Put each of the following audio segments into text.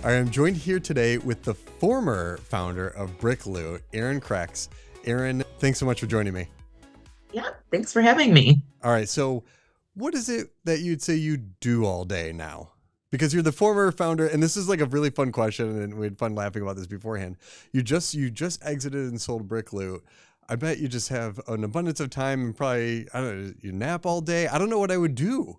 I am joined here today with the former founder of Brick Loot, Erin Krex. Erin, thanks so much for joining me. Yeah, thanks for having me. All right, so what is it that you'd say you do all day now? Because you're the former founder, and this is like a really fun question, and we had fun laughing about this beforehand. You just exited and sold Brick Loot. I bet you just have an abundance of time and probably, I don't know, you nap all day. I don't know what I would do.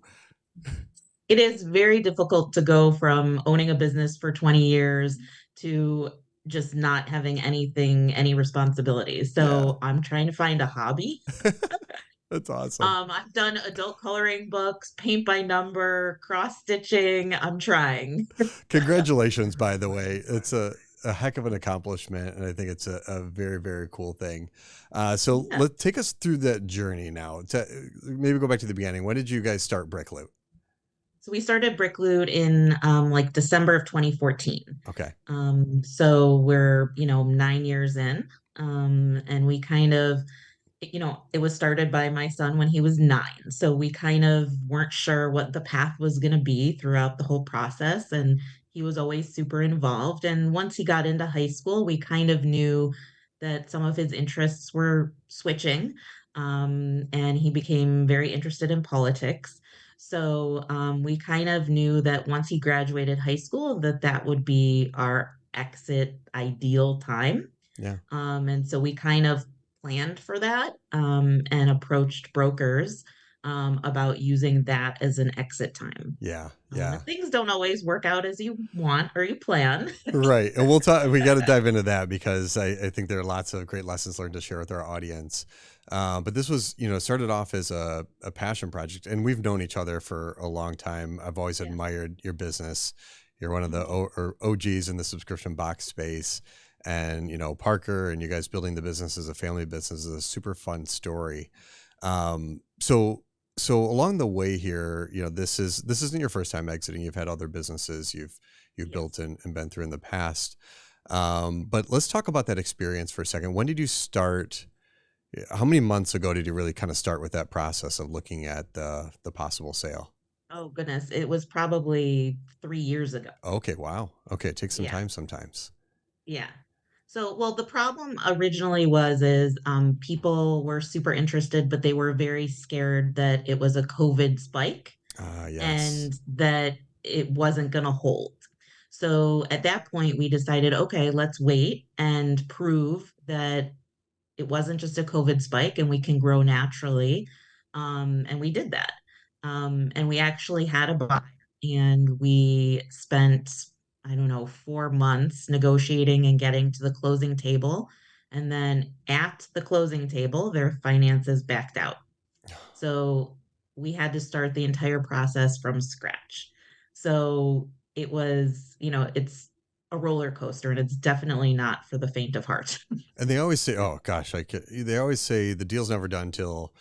It is very difficult to go from owning a business for 20 years to just not having any responsibilities. Yeah, So I'm trying to find a hobby. that's awesome. I've done adult coloring books, paint by number, cross stitching. I'm trying. Congratulations, by the way. It's a heck of an accomplishment, and I think it's a very, very cool thing. So Yeah. let's take us through that journey now. Maybe go back to the beginning. When did you guys start Brickloot? So we started Brickloot in like December of 2014. Okay. So we're, 9 years in. And we kind of it was started by my son when he was 9. So we kind of weren't sure what the path was going to be throughout the whole process. And he was always super involved. And once he got into high school, we kind of knew that some of his interests were switching. And he became very interested in politics. So we kind of knew that once he graduated high school, that would be our exit ideal time. Yeah. And so we kind of planned for that and approached brokers about using that as an exit time. Yeah. Yeah. And things don't always work out as you want or you plan. Right. And we'll talk, we got to dive into that because I think there are lots of great lessons learned to share with our audience. But this was, started off as a passion project, and we've known each other for a long time. I've always Yeah. admired your business. You're one of the OGs in the subscription box space. And, Parker and you guys building the business as a family business is a super fun story. So along the way here, this isn't your first time exiting. You've had other businesses you've Yes. built and been through in the past. But let's talk about that experience for a second. When did you start? How many months ago did you really kind of start with that process of looking at the possible sale? Oh, goodness. It was probably 3 years ago. Okay, wow. Okay, it takes some Yeah. time sometimes. Yeah. So, well, the problem originally is people were super interested, but they were very scared that it was a COVID spike Yes. and that it wasn't going to hold. So at that point, we decided, okay, let's wait and prove that it wasn't just a COVID spike and we can grow naturally. And we did that. And we actually had a buyer and we spent, I don't know, 4 months negotiating and getting to the closing table. And then at the closing table, their finances backed out. So we had to start the entire process from scratch. So it was, it's a roller coaster and it's definitely not for the faint of heart. And they always say, "Oh gosh, they always say the deal's never done until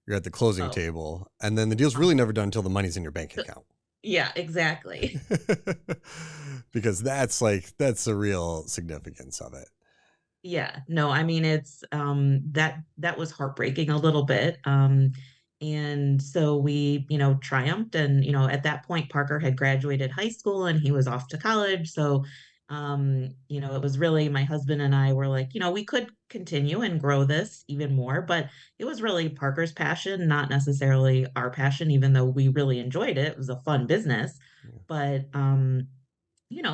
you're at the closing Oh, table, and then the deal's really never done until the money's in your bank account." yeah, exactly. Because that's the real significance of it. Yeah. No, I mean it's that was heartbreaking a little bit. And so we, triumphed and at that point Parker had graduated high school and he was off to college. So it was really my husband and I were like, we could continue and grow this even more, but it was really Parker's passion, not necessarily our passion, even though we really enjoyed it. It was a fun business. But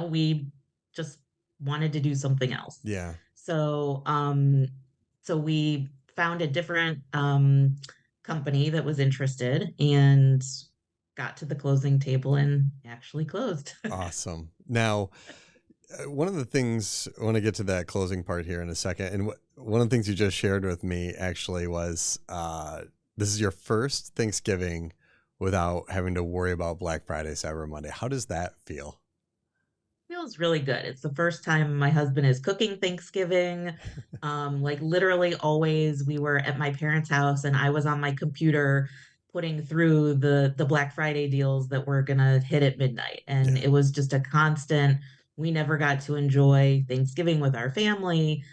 we just wanted to do something else. Yeah. So, so we found a different company that was interested and got to the closing table and actually closed. Awesome. Now, one of the things I want to get to that closing part here in a second, and one of the things you just shared with me actually was this is your first Thanksgiving without having to worry about Black Friday, Cyber Monday. How does that feel? Feels really good. It's the first time my husband is cooking Thanksgiving. Like literally always we were at my parents' house and I was on my computer putting through the Black Friday deals that were gonna hit at midnight. And Yeah. it was just a constant, we never got to enjoy Thanksgiving with our family.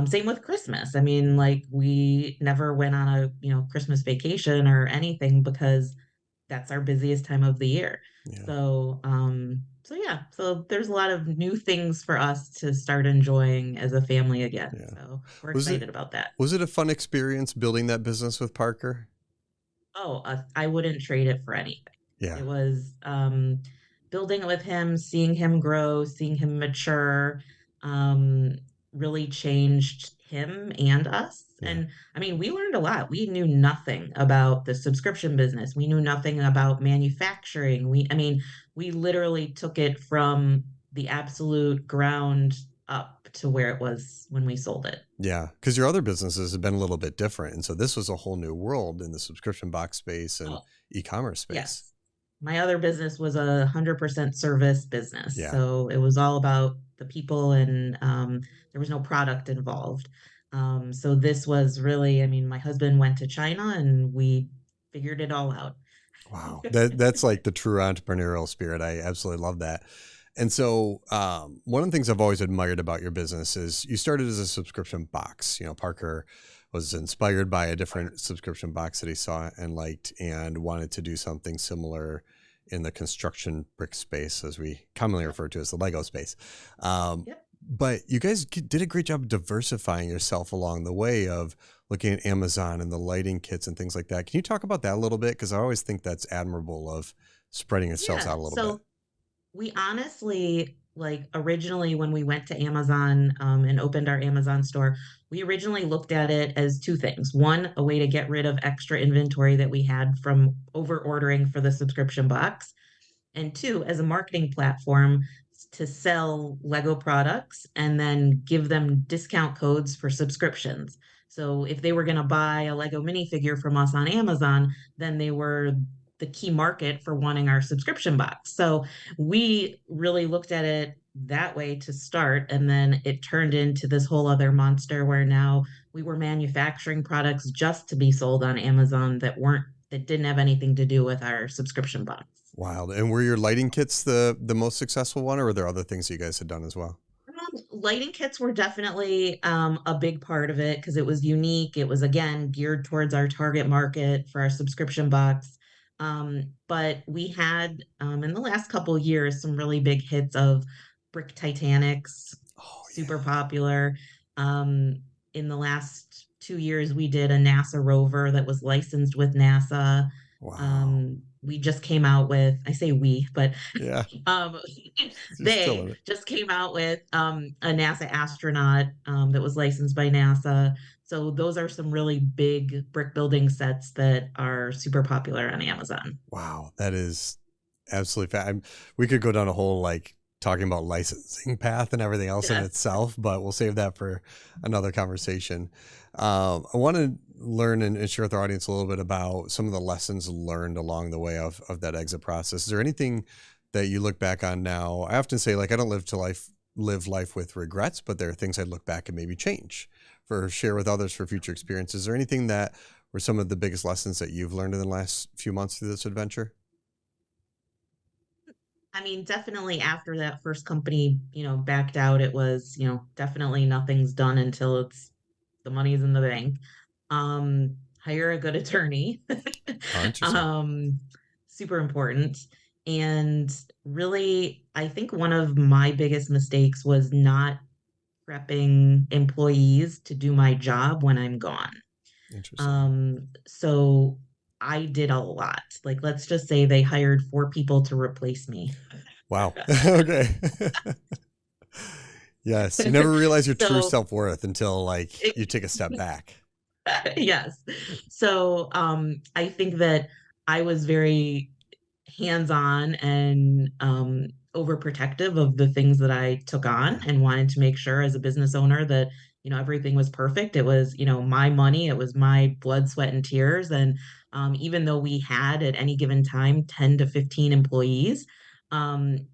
Same with Christmas. I mean, like we never went on a, Christmas vacation or anything because that's our busiest time of the year. Yeah. So, So yeah, so there's a lot of new things for us to start enjoying as a family again. Yeah. So we're Was it excited about that. was it a fun experience building that business with Parker? Oh, I wouldn't trade it for anything. Yeah. It was building it with him, seeing him grow, seeing him mature, um, really changed him and us. Yeah. And I mean, we learned a lot. We knew nothing about the subscription business. We knew nothing about manufacturing. I mean, we literally took it from the absolute ground up to where it was when we sold it. Yeah, because your other businesses have been a little bit different, and so this was a whole new world in the subscription box space and Oh, e-commerce space. yes. My other business was 100% service business. Yeah. So it was all about the people and there was no product involved. So this was really, I mean, my husband went to China and we figured it all out. Wow, that's like the true entrepreneurial spirit. I absolutely love that. And so, one of the things I've always admired about your business is you started as a subscription box. You know, Parker was inspired by a different subscription box that he saw and liked, and wanted to do something similar in the construction brick space, as we commonly Yep. refer to as the Lego space. Um, Yep. but you guys did a great job of diversifying yourself along the way of looking at Amazon and the lighting kits and things like that. Can you talk about that a little bit? Because I always think that's admirable of spreading yourselves Yeah. out a little bit. So we honestly, like originally when we went to Amazon and opened our Amazon store, we originally looked at it as two things. One, a way to get rid of extra inventory that we had from over ordering for the subscription box. And two, as a marketing platform to sell Lego products and then give them discount codes for subscriptions. So if they were going to buy a Lego minifigure from us on Amazon, then they were the key market for wanting our subscription box. So we really looked at it that way to start. And then it turned into this whole other monster where now we were manufacturing products just to be sold on Amazon that didn't have anything to do with our subscription box. Wild. And were your lighting kits the most successful one, or were there other things you guys had done as well? Lighting kits were definitely a big part of it because it was unique. It was again geared towards our target market for our subscription box. But we had in the last couple of years some really big hits of brick Titanics, Oh super yeah. popular. In the last 2 years, we did a NASA rover that was licensed with NASA. Wow. We just came out with, I say we, but Yeah. um, You're still in they it. just came out with a NASA astronaut that was licensed by NASA. So those are some really big brick building sets that are super popular on Amazon. Wow. That is absolutely we could go down a whole like talking about licensing path and everything else in Yes. itself, but we'll save that for another conversation. I want to learn and share with our audience a little bit about some of the lessons learned along the way of that exit process. Is there anything that you look back on now? I often say like I don't live life with regrets, but there are things I look back and maybe change for share with others for future experiences. Is there anything that were some of the biggest lessons that you've learned in the last few months through this adventure? I mean, definitely after that first company, backed out, it was, definitely nothing's done until the money's in the bank. Hire a good attorney. Oh, interesting. um, Super important. And really, I think one of my biggest mistakes was not prepping employees to do my job when I'm gone. Interesting. So I did a lot. Like, let's just say they hired 4 people to replace me. Wow. Okay. Yes. You never realize your true So, self-worth until like it, you take a step back. yes. So, I think that I was very hands-on and overprotective of the things that I took on Yeah. and wanted to make sure as a business owner that, everything was perfect. It was, my money, it was my blood, sweat, and tears. And even though we had at any given time 10 to 15 employees,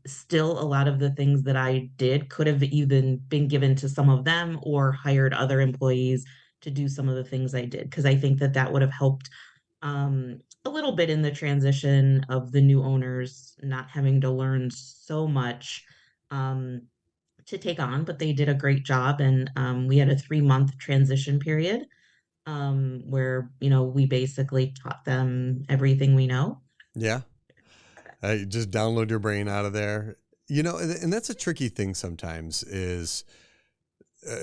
still a lot of the things that I did could have even been given to some of them or hired other employees to do some of the things I did. Because I think that that would have helped a little bit in the transition of the new owners not having to learn so much um, to take on, but they did a great job. And we had a 3-month transition period where, we basically taught them everything we know. Yeah. Just download your brain out of there. and that's a tricky thing sometimes is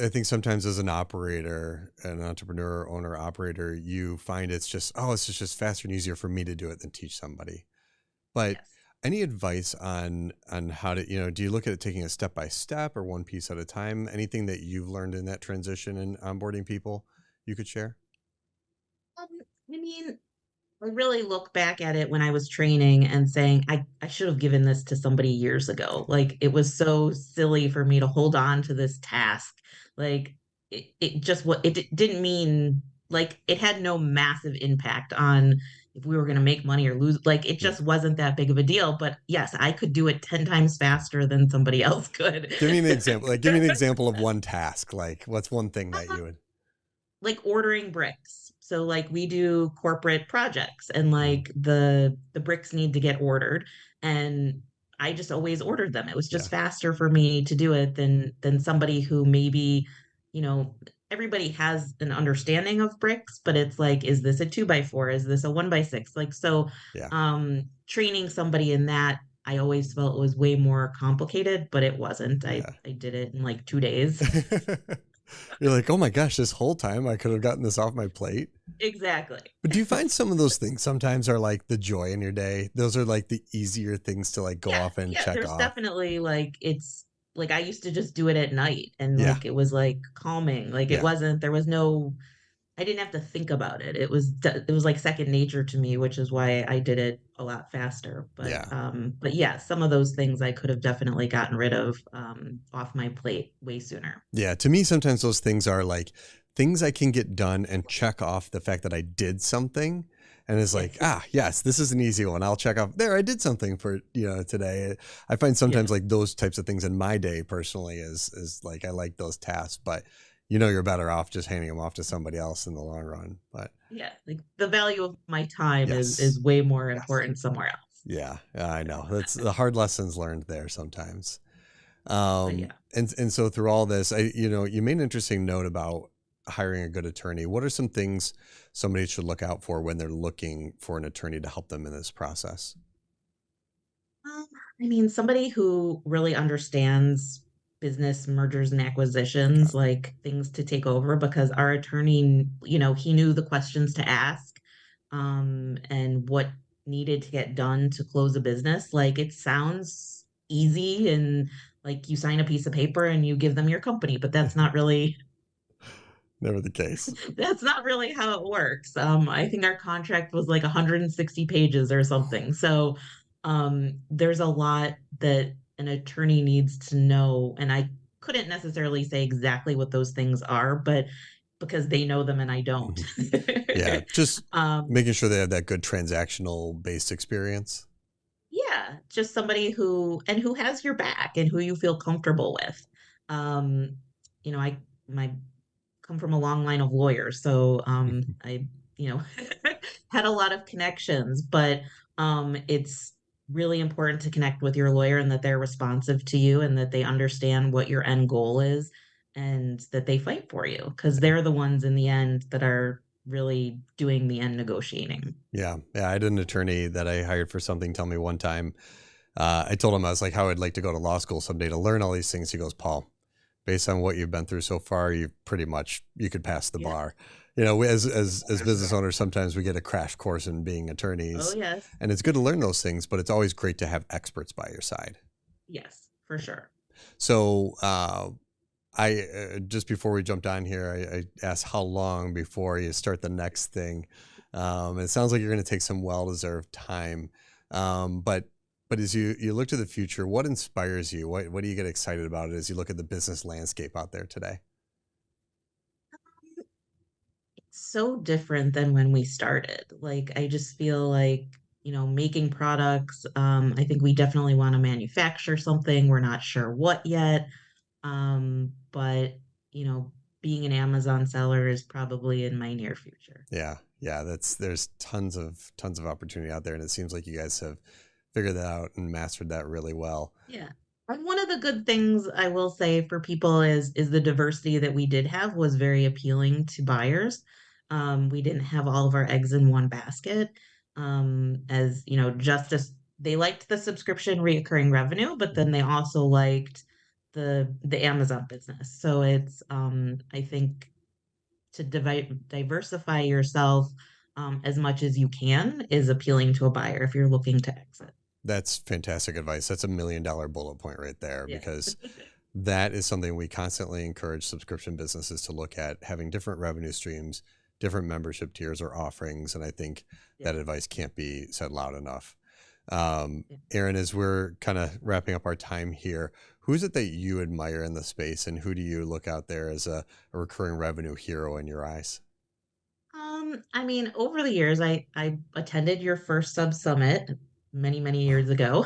I think sometimes as an operator, an entrepreneur, owner, operator, you find it's just faster and easier for me to do it than teach somebody. But Yes. any advice on how to, do you look at it taking a step by step or one piece at a time? Anything that you've learned in that transition and onboarding people you could share? Um, I mean, I really look back at it when I was training and saying, I should have given this to somebody years ago. Like it was so silly for me to hold on to this task. Like it just what didn't mean like it had no massive impact on if we were going to make money or lose. Like it Yeah. just wasn't that big of a deal. But yes, I could do it 10 times faster than somebody else could. Give me an example. Like, give me an example of one task. Like, what's one thing that you would? Like ordering bricks. So like we do corporate projects and Mhm. like the bricks need to get ordered and I just always ordered them. It was Yeah. just faster for me to do it than somebody who maybe, you know, everybody has an understanding of bricks, but it's like, is this a 2x4? Is this a 1x6? Like so Yeah. training somebody in that I always felt was way more complicated, but it wasn't. Yeah. I did it in like 2 days. You're like, oh my gosh, this whole time I could have gotten this off my plate. Exactly. But do you find some of those things sometimes are like the joy in your day? Those are like the easier things to like go Yeah, off and yeah, check there's off. definitely like it's like I used to just do it at night and Yeah. like it was like calming. Like it Yeah. wasn't there was no I didn't have to think about it. It was like second nature to me, which is why I did it a lot faster. Yeah. But yeah, some of those things I could have definitely gotten rid of off my plate way sooner. Yeah. To me, sometimes those things are like things I can get done and check off the fact that I did something. And it's like, Yes. yes, this is an easy one. I'll check off there. I did something for, today. I find sometimes Yes. like those types of things in my day personally is like, I like those tasks, but you're better off just handing them off to somebody else in the long run. But Yeah. Like the value of my time yes. is way more Yes. important somewhere else. Yeah, I know. That's the hard lessons learned there sometimes. But yeah. And so through all this, you made an interesting note about hiring a good attorney. What are some things somebody should look out for when they're looking for an attorney to help them in this process? Um, I mean, somebody who really understands business mergers and Okay. acquisitions, like things to take over, because our attorney, he knew the questions to ask, and what needed to get done to close a business. Like it sounds easy and like you sign a piece of paper and you give them your company, but Never the case. that's not really how it works. I think our contract was like 160 pages or something. So there's a lot that an attorney needs to know. And I couldn't necessarily say exactly what those things are, but because they know them and I don't. Mhm. Yeah, just um, making sure they have that good transactional based experience. yeah, just somebody who has your back and who you feel comfortable with. Um, I my come from a long line of lawyers, so I, you know, had a lot of connections, but it's really important to connect with your lawyer and that they're responsive to you and that they understand what your end goal is and that they fight for you because they're the ones in the end that are really doing the end negotiating. Yeah. I had an attorney that I hired for something tell me one time. I told him I was like, how I'd like to go to law school someday to learn all these things. He goes, Paul, based on what you've been through so far, you could pass the Yeah. bar. As business owners, sometimes we get a crash course in being Oh, attorneys, yes. and it's good to learn those things. But it's always great to have experts by your side. Yes, for sure. So, I just before we jumped on here, I asked how long before you start the next thing. It sounds like you're going to take some well-deserved time, but as you look to the future, what inspires you? What do you get excited about as you look at the business landscape out there today? So different than when we started. Like, I just feel like, making products, I think we definitely want to manufacture something. We're not sure what yet. But, you know, being an Amazon seller is probably in my near future. Yeah, there's tons of opportunity out there, and it seems like you guys have figured that out and mastered that really well. Yeah. And one of the good things I will say for people is the diversity that we did have was very appealing to buyers. We didn't have all of our eggs in one basket. As you know, justice. they liked the subscription reoccurring revenue, but then Mhm. they also liked the Amazon business. So it's I think to diversify yourself as much as you can is appealing to a buyer if you're looking to exit. That's fantastic advice. That's $1 million bullet point right there, Yeah. because that is something we constantly encourage subscription businesses to look at, having different revenue streams, different membership tiers or offerings. And I think Yeah. that advice can't be said loud enough. Yeah. Erin, as we're kind of wrapping up our time here, who is it that you admire in the space, and who do you look out there as a recurring revenue hero in your eyes? I mean, over the years, I attended your first Sub Summit many, many years ago.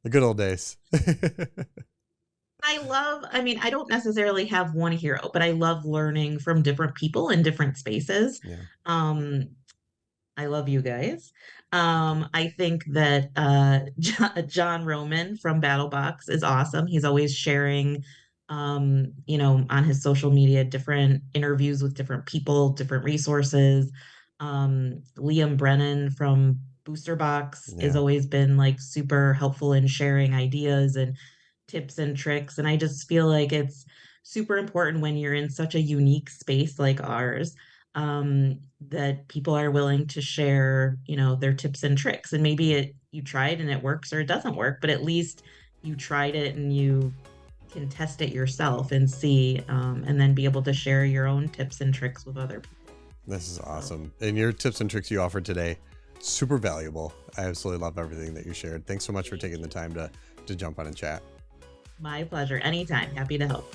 The good old days. I mean, I don't necessarily have one hero, but I love learning from different people in different spaces. Yeah. Um, I love you guys. Thank you. I think that John Roman from BattleBox is awesome. He's always sharing, on his social media, different interviews with different people, different resources. Liam Brennan from Booster Box has Yeah. always been like super helpful in sharing ideas and tips and tricks. And I just feel like it's super important when you're in such a unique space like ours, that people are willing to share, their tips and tricks. And maybe you tried and it works or it doesn't work, but at least you tried it and you can test it yourself and see, and then be able to share your own tips and tricks with other people. This is So awesome. And your tips and tricks you offered today, super valuable. I absolutely love everything that you shared. Thanks so much for thank taking the you. time to jump on and chat. My pleasure. Anytime. Happy to help.